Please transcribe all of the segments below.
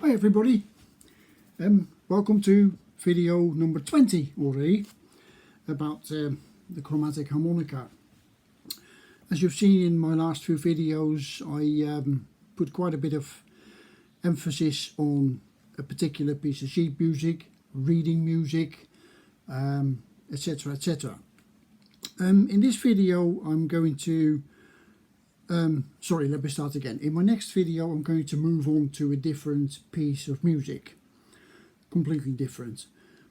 Hi everybody, welcome to video number 20 already about the chromatic harmonica. As you've seen in my last few videos, I put quite a bit of emphasis on a particular piece of sheet music, reading music, etc, etc. In this video I'm going to let me start again. In my next video I'm going to move on to a different piece of music, completely different.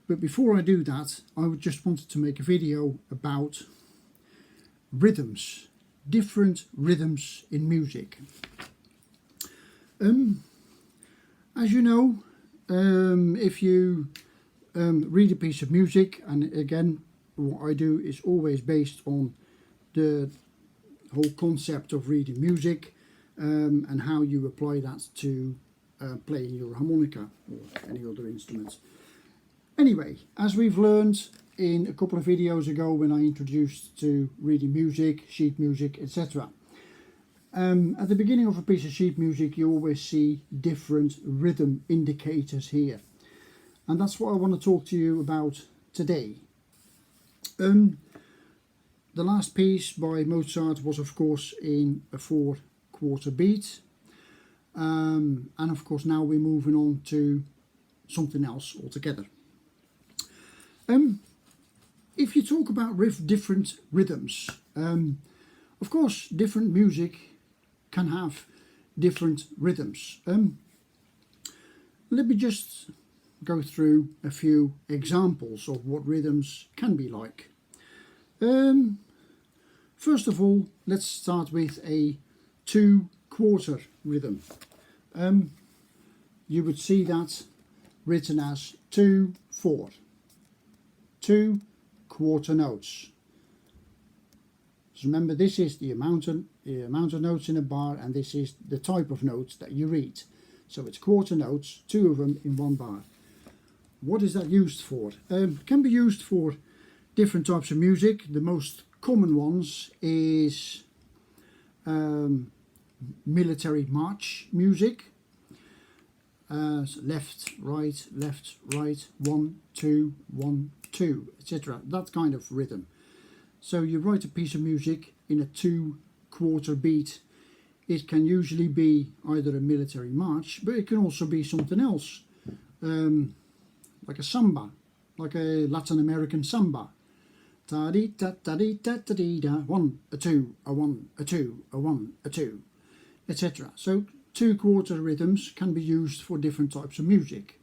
But before I do that, I just wanted to make a video about rhythms, different rhythms in music. As you know, if you read a piece of music, and again what I do is always based on the whole concept of reading music and how you apply that to playing your harmonica or any other instrument. Anyway, as we've learned in a couple of videos ago when I introduced to reading music, sheet music, etc. At the beginning of a piece of sheet music you always see different rhythm indicators here, and that's what I want to talk to you about today. The last piece by Mozart was of course in a 4/4 beat, and of course now we're moving on to something else altogether. If you talk about different rhythms, of course different music can have different rhythms. Let me just go through a few examples of what rhythms can be like. First of all, let's start with a 2/4 rhythm. You would see that written as 2/4, 2/4 notes. So remember, this is the amount of notes in a bar, and this is the type of notes that you read. So it's quarter notes, two of them in one bar. What is that used for? It can be used for different types of music. The most common ones is military march music. So left, right, 1, 2, 1, 2, etc. That kind of rhythm. So you write a piece of music in a 2/4 beat. It can usually be either a military march, but it can also be something else, like a samba, like a Latin American samba. Ta dee ta ta dee ta ta dee da, 1, a 2, a 1, a 2, a 1, a 2, etc. So 2/4 rhythms can be used for different types of music.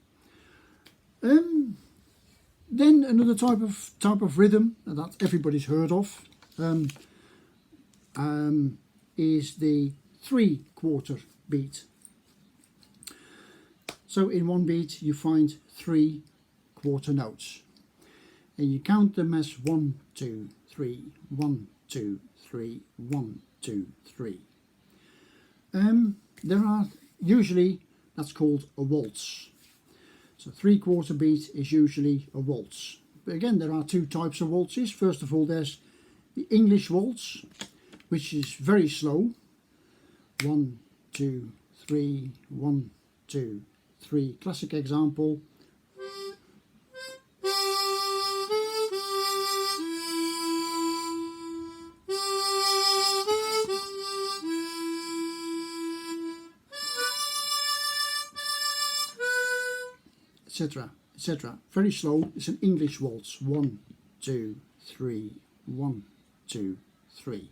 Then another type of rhythm that everybody's heard of is the 3/4 beat. So in one beat you find 3/4 notes, and you count them as 1, 2, 3, 1, 2, 3, 1, 2, 3. There are usually, that's called a waltz. So 3/4 beat is usually a waltz. But again, there are two types of waltzes. First of all, there's the English waltz, which is very slow. 1, 2, 3, 1, 2, 3. Classic example. Etc, etc. Very slow. It's an English waltz. 1, 2, 3, 1, 2, 3.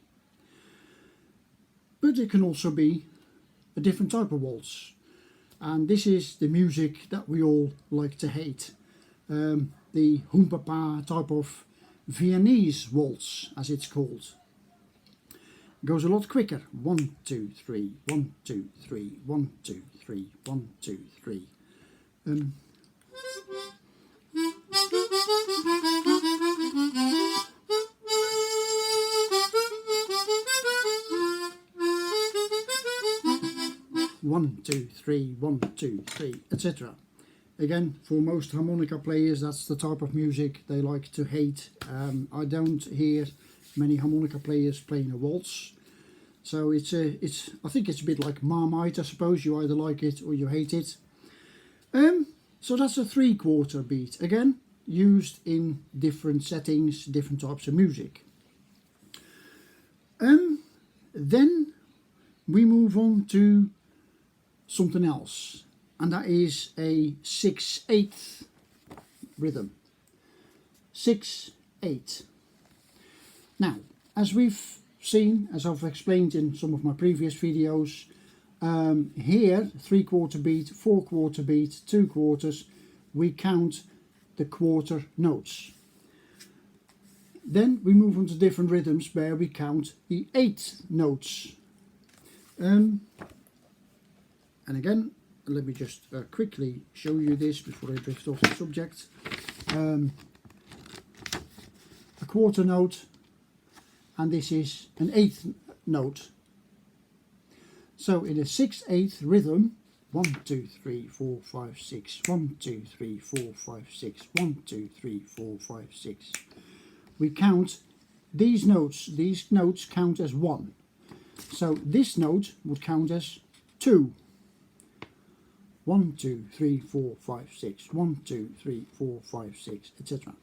But it can also be a different type of waltz, and this is the music that we all like to hate. The humpapa type of Viennese waltz, as it's called. It goes a lot quicker. 1, 2, 3, 1, 2, 3, 1, 2, 3, 1, 2, 3. One, two, three, 1, 2, 3, etc. Again, for most harmonica players, that's the type of music they like to hate. I don't hear many harmonica players playing a waltz. So I think it's a bit like Marmite, I suppose. You either like it or you hate it. So that's a 3/4 beat, again used in different settings, different types of music. Then we move on to something else, and that is a 6/8 rhythm. 6/8. Now, as we've seen, as I've explained in some of my previous videos, here 3/4 beat, 4/4 beat, 2/4, we count the quarter notes. Then we move on to different rhythms where we count the 8th notes. And again, let me just quickly show you this before I drift off the subject. A quarter note, and this is an 8th note. So in a 6/8 rhythm, 1 2 3 4 5 6, 1 2 3 4 5 6, 1 2 3 4 5 6. We count these notes. These notes count as 1. So this note would count as 2. 1 2 3 4 5 6, 1 2 3 4 5 6, etc.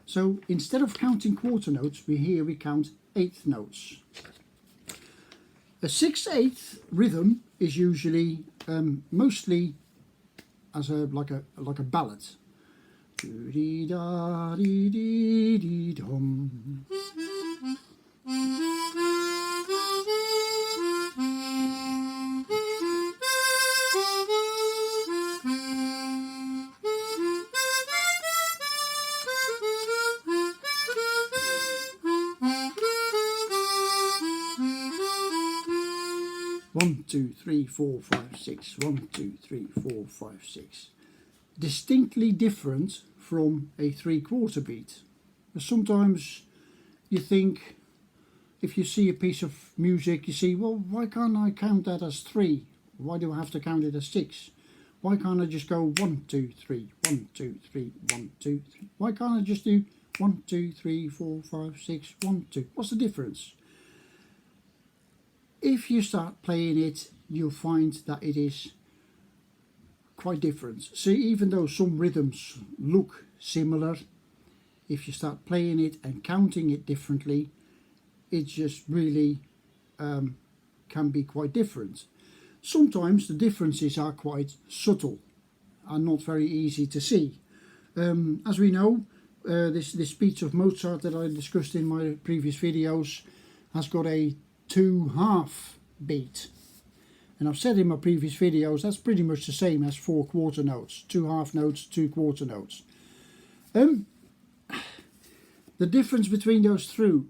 So instead of counting quarter notes, we count 8th notes. A 6/8 rhythm is usually mostly as like a ballad. Doo-dee-da-dee-dee-dee-dum. 1 2 3 4 5 6, 1 2 3 4 5 6. Distinctly different from a 3/4 beat. Sometimes you think, if you see a piece of music, you see, well, why can't I count that as 3? Why do I have to count it as 6? Why can't I just go 1 2 3, 1 2 3, 1 2 3? Why can't I just do 1 2 3 4 5 6, 1 2? What's the difference? If you start playing it, you'll find that it is quite different. See, even though some rhythms look similar, if you start playing it and counting it differently, it just really can be quite different. Sometimes the differences are quite subtle and not very easy to see. As we know, this speech of Mozart that I discussed in my previous videos has got a 2/2 beat, and I've said in my previous videos that's pretty much the same as 4/4 notes, 2/2 notes, 2/4 notes. The difference between those two,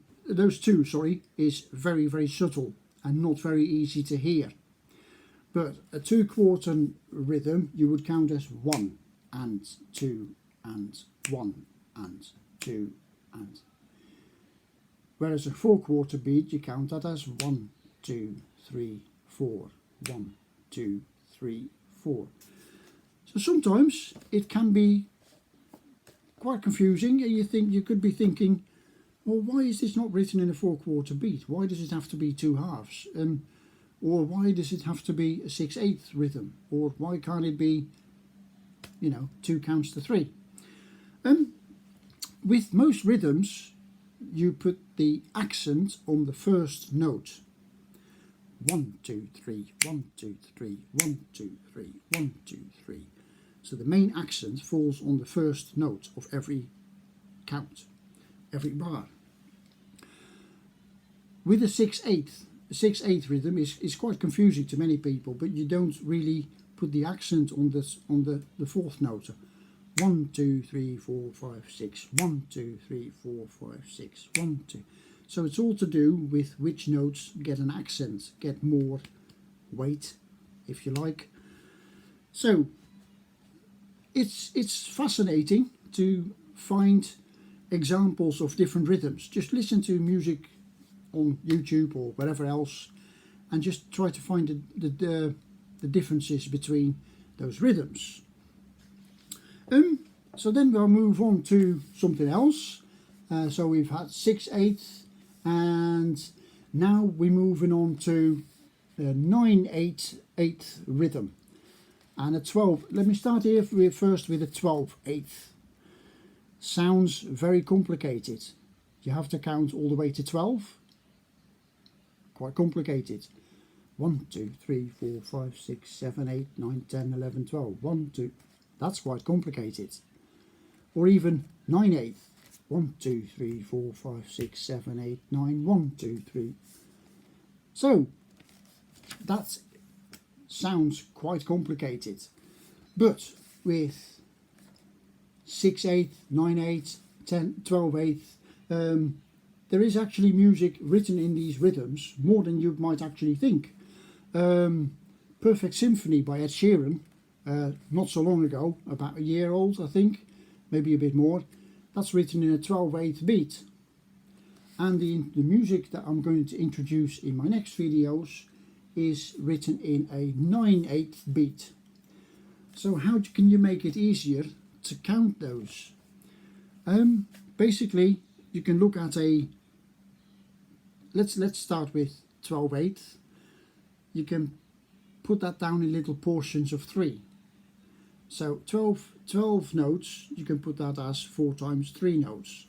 is very, very subtle and not very easy to hear. But a 2/4 rhythm you would count as 1 and 2 and 1 and 2 and. Whereas a 4/4 beat, you count that as 1 2 3 4, 1 2 3 4. So sometimes it can be quite confusing, and you could be thinking, well, why is this not written in a 4/4 beat? Why does it have to be 2/2? Or why does it have to be a 6/8 rhythm? Or why can't it be, 2 counts to 3? With most rhythms, you put the accent on the first note. 1 2 3, 1 2 3, 1 2 3, 1 2 3. So the main accent falls on the first note of every count, every bar. With a 6/8 rhythm is quite confusing to many people, but you don't really put the accent on the fourth note. 1 2 3 4 5 6, 1 2 3 4 5 6, 1 2. So it's all to do with which notes get an accent, get more weight, if you like. So it's fascinating to find examples of different rhythms. Just listen to music on YouTube or wherever else, and just try to find the differences between those rhythms. So then we'll move on to something else. So we've had 6/8, and now we're moving on to 9/8 rhythm. And a 12, let me start here first with a 12/8. Sounds very complicated. You have to count all the way to 12. Quite complicated. 1, 2, 3, 4, 5, 6, 7, 8, 9, 10, 11, 12. 1, 2. That's quite complicated. Or even 9/8. 1, 2, 3, 4, 5, 6, 7, 8, 9. 1, 2, 3. So that sounds quite complicated. But with 6/8, 9/8, 10, 12/8, there is actually music written in these rhythms, more than you might actually think. Perfect Symphony by Ed Sheeran, not so long ago, about a year old I think, maybe a bit more, that's written in a 12/8 beat. And the music that I'm going to introduce in my next videos is written in a 9/8 beat. So how can you make it easier to count those? Basically, you can look at a, let's start with 12/8. You can put that down in little portions of 3. So 12 notes, you can put that as 4 times 3 notes.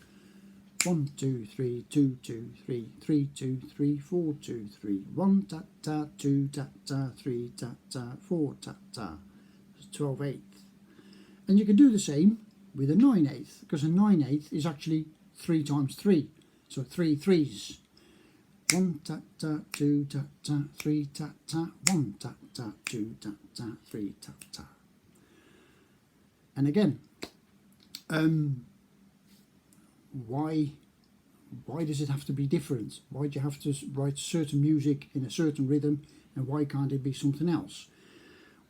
1, 2, 3, 2, 2, 3, 3, 2, 3, 4, 2, 3, 1, ta ta, 2 ta ta, 3 ta ta, 4 ta ta. That's 12/8. And you can do the same with a 9/8, because a 9/8 is actually 3 times 3, so 3 threes. 1 ta ta, 2 ta ta, 3 ta ta, 1 ta ta, 2 ta ta, 3 ta ta. And again, why does it have to be different? Why do you have to write certain music in a certain rhythm, and why can't it be something else?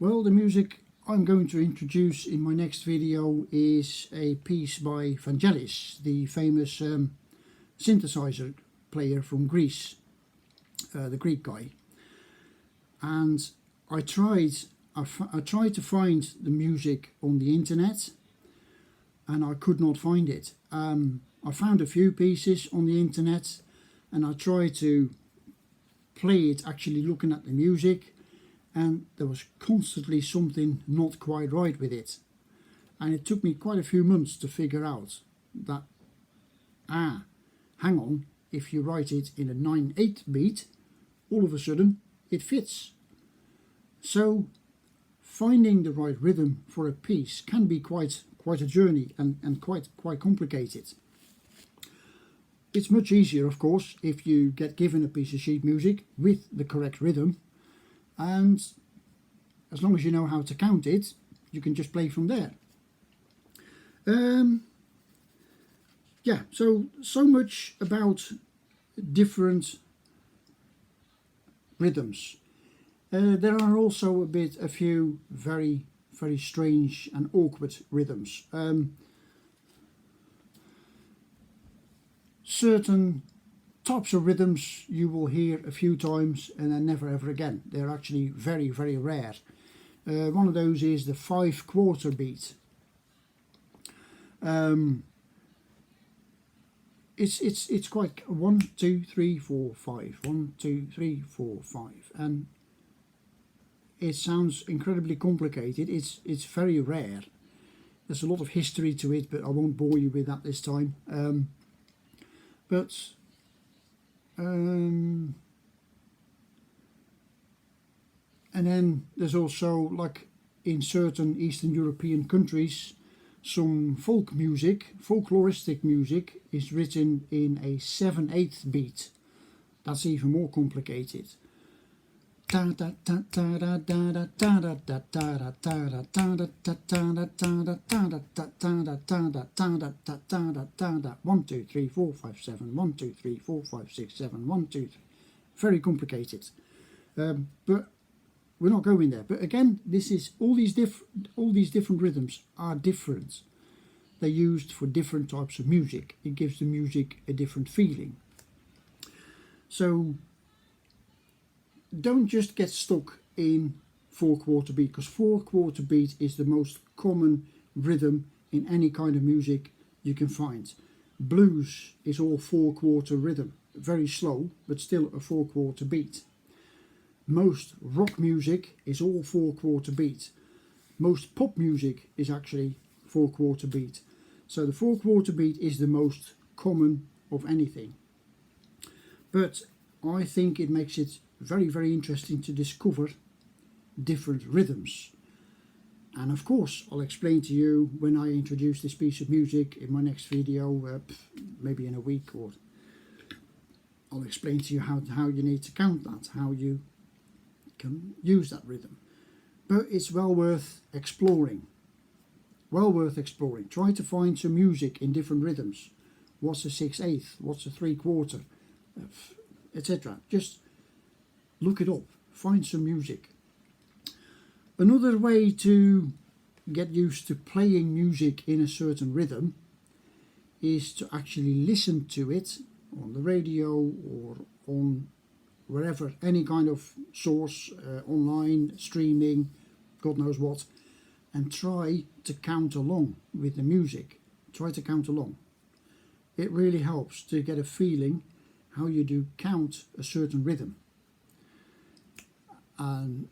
Well, the music I'm going to introduce in my next video is a piece by Vangelis, the famous synthesizer player from Greece, the Greek guy. And I tried to find the music on the internet, and I could not find it. I found a few pieces on the internet, and I tried to play it actually looking at the music, and there was constantly something not quite right with it. And it took me quite a few months to figure out that, hang on, if you write it in a 9/8 beat, all of a sudden it fits. So finding the right rhythm for a piece can be quite a journey, and quite complicated. It's much easier, of course, if you get given a piece of sheet music with the correct rhythm, and as long as you know how to count it, you can just play from there. Yeah, so much about different rhythms. There are also a few very strange and awkward rhythms. Certain types of rhythms you will hear a few times and then never ever again. They're actually very rare. One of those is the 5/4 beat. It's quite 1, 2, 3, 4, 5. 1, 2, 3, 4, 5, and it sounds incredibly complicated. It's very rare. There's a lot of history to it, but I won't bore you with that this time. And then there's also, like in certain Eastern European countries, some folkloristic music is written in a 7/8 beat. That's even more complicated. 1, 2, 3, 4, 5, 7. 1, 2, 3, 4, 5, 6, 7. 1, 2, 3. Very complicated. But we're not going there. But again, this is all these different rhythms are different. They're used for different types of music. It gives the music a different feeling. So don't just get stuck in 4/4 beat, because 4/4 beat is the most common rhythm in any kind of music you can find. Blues is all 4/4 rhythm, very slow, but still a 4/4 beat. Most rock music is all 4/4 beat. most pop music is actually 4/4 beat. So the 4/4 beat is the most common of anything. But I think it makes it very, very interesting to discover different rhythms. And of course, I'll explain to you when I introduce this piece of music in my next video, maybe in a week, or I'll explain to you how you need to count that, how you can use that rhythm. But it's well worth exploring. Well worth exploring. Try to find some music in different rhythms. What's a 6/8? What's a 3/4? Etc. Just look it up. Find some music. Another way to get used to playing music in a certain rhythm is to actually listen to it on the radio or on wherever, any kind of source, online, streaming, God knows what, and try to count along with the music. Try to count along. It really helps to get a feeling how you do count a certain rhythm. And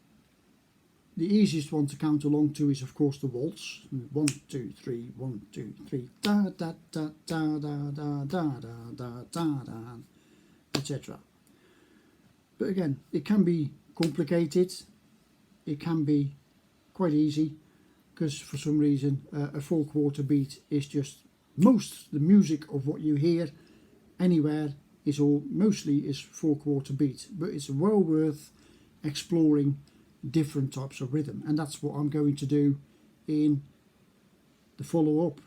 the easiest one to count along to is, of course, the waltz. 1, 2, 3, 1, 2, 3, da da da da da da da da da da, etc. But again, it can be complicated. It can be quite easy, because for some reason a 4/4 beat is just the music of what you hear anywhere is mostly 4/4 beat. But it's well worth exploring different types of rhythm, and that's what I'm going to do in the follow-up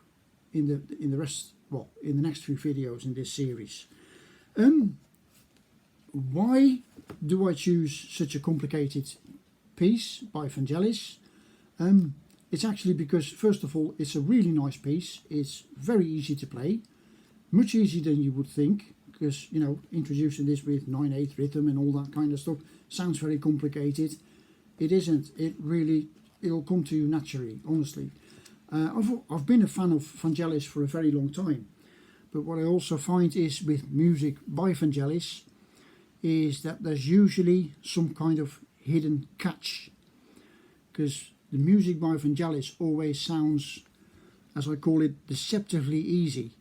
in the rest, well, in the next few videos in this series. Why do I choose such a complicated piece by Vangelis? It's actually because, first of all, it's a really nice piece. It's very easy to play, much easier than you would think, because, you know, introducing this with 9/8 rhythm and all that kind of stuff sounds very complicated. It isn't. It'll come to you naturally, honestly. I've been a fan of Vangelis for a very long time, but what I also find is with music by Vangelis is that there's usually some kind of hidden catch, because the music by Vangelis always sounds, as I call it, deceptively easy.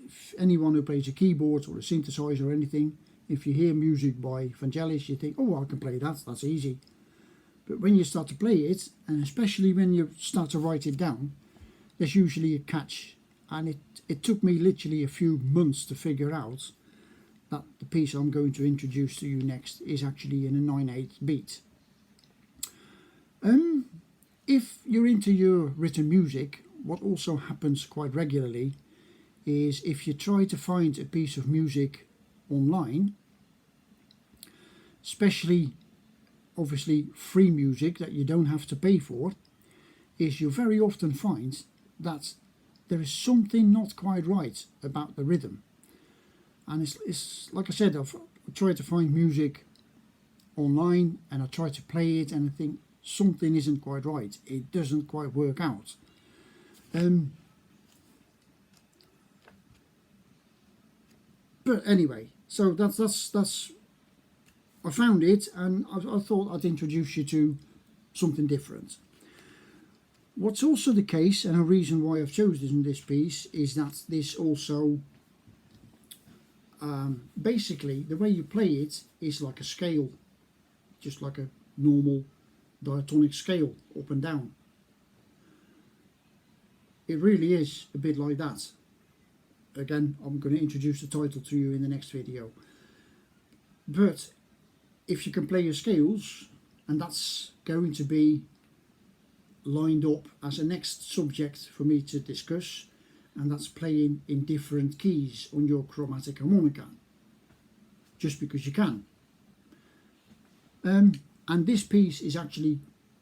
If anyone who plays a keyboard or a synthesizer or anything, if you hear music by Vangelis, you think, oh, I can play that, that's easy. But when you start to play it, and especially when you start to write it down, there's usually a catch. And it took me literally a few months to figure out that the piece I'm going to introduce to you next is actually in a 9/8 beat. If you're into your written music, what also happens quite regularly is if you try to find a piece of music online, especially obviously free music that you don't have to pay for, is you very often find that there is something not quite right about the rhythm. And it's like I said, I've tried to find music online and I try to play it and I think something isn't quite right. It doesn't quite work out. But anyway, so that's I found it, and I thought I'd introduce you to something different. What's also the case, and a reason why I've chosen this piece, is that this also basically the way you play it is like a scale, just like a normal diatonic scale, up and down. It really is a bit like that. Again, I'm going to introduce the title to you in the next video. But if you can play your scales, and that's going to be lined up as a next subject for me to discuss, and that's playing in different keys on your chromatic harmonica, just because you can. And this piece is actually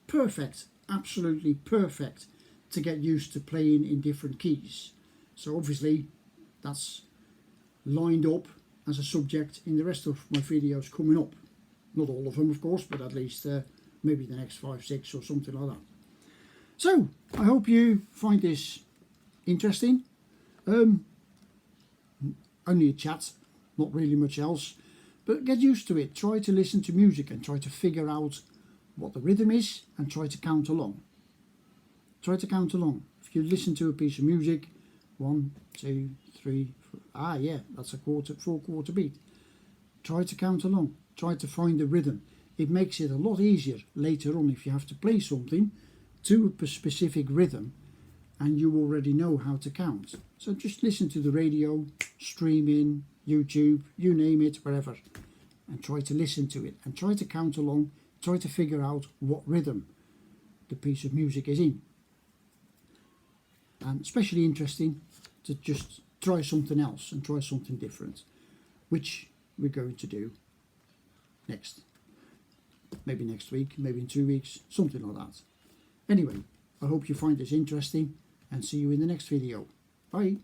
perfect, absolutely perfect, to get used to playing in different keys. So obviously that's lined up as a subject in the rest of my videos coming up. Not all of them, of course, but at least maybe the next 5, 6 or something like that. So I hope you find this interesting. Only a chat, not really much else, but get used to it. Try to listen to music and try to figure out what the rhythm is and try to count along. Try to count along. If you listen to a piece of music, 1, 2, 3, 4, yeah, that's a quarter, 4/4 beat. Try to count along. Try to find the rhythm. It makes it a lot easier later on if you have to play something to a specific rhythm and you already know how to count. So just listen to the radio, streaming, YouTube, you name it, wherever, and try to listen to it and try to count along. Try to figure out what rhythm the piece of music is in. And especially interesting to just try something else and try something different, which we're going to do next. Maybe next week, maybe in 2 weeks, something like that. Anyway, I hope you find this interesting and see you in the next video. Bye.